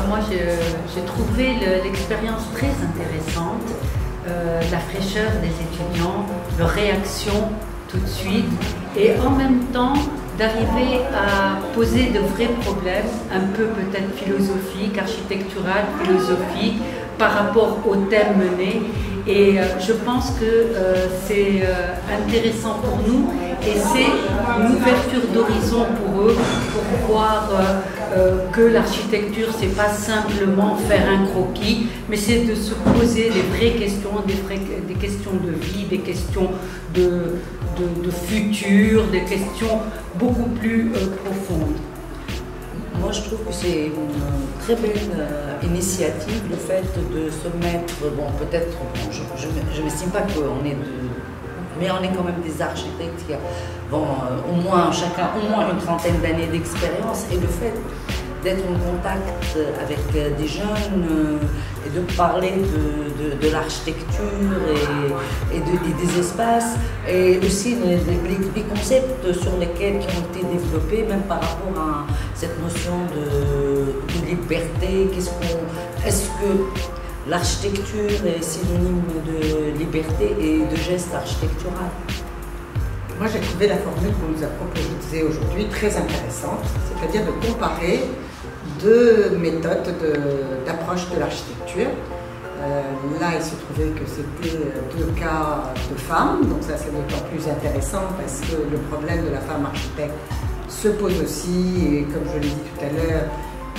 Moi, j'ai trouvé l'expérience très intéressante, la fraîcheur des étudiants, leur réaction tout de suite, et en même temps d'arriver à poser de vrais problèmes, un peu peut-être philosophiques, architecturales, philosophiques, par rapport au thème mené. Et je pense que c'est intéressant pour nous et c'est une ouverture d'horizon pour eux, pour voir que l'architecture, c'est pas simplement faire un croquis, mais c'est de se poser des vraies questions, des questions de vie, des questions de futur, des questions beaucoup plus profondes. Moi, je trouve que c'est une très belle initiative, le fait de se mettre, bon, peut-être, bon, je m'estime pas qu'on est mais on est quand même des architectes qui ont chacun au moins une trentaine d'années d'expérience, et le fait d'être en contact avec des jeunes et de parler de l'architecture et des espaces, et aussi les concepts sur lesquels qui ont été développés, même par rapport à cette notion de liberté. Est-ce que l'architecture est synonyme de liberté et de geste architectural? Moi, j'ai trouvé la formule qu'on nous a proposée aujourd'hui très intéressante, c'est-à-dire de comparer deux méthodes d'approche de l'architecture. Là, il se trouvait que c'était deux cas de femmes, donc ça c'est d'autant plus intéressant parce que le problème de la femme architecte se pose aussi, et comme je l'ai dit tout à l'heure,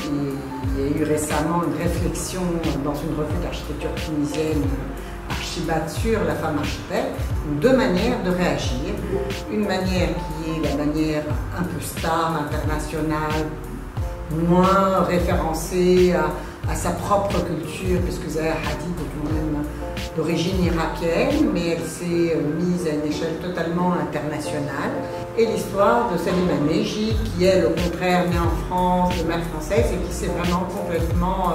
il y a eu récemment une réflexion dans une revue d'architecture tunisienne, Archibat, sur la femme architecte, deux manières de réagir. Une manière qui est la manière un peu star, internationale, moins référencée à sa propre culture, puisque Zaha Hadid est quand même d'origine irakienne, mais elle s'est mise à une échelle totalement internationale. Et l'histoire de Salima Neji, qui elle, au contraire, née en France, de mère française, et qui s'est vraiment complètement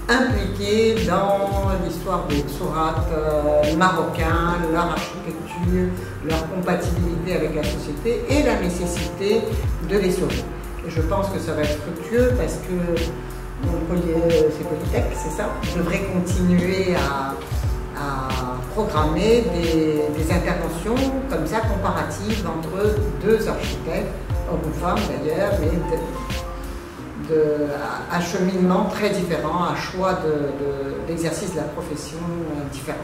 impliquée dans l'histoire des sourates marocains, leur architecture, leur compatibilité avec la société et la nécessité de les sauver. Et je pense que ça va être fructueux parce que c'est Polytech, c'est ça, devrait continuer à programmer des interventions comme ça comparatives entre deux architectes, hommes ou femmes d'ailleurs, mais à cheminement très différent, à choix d'exercice de la profession différent.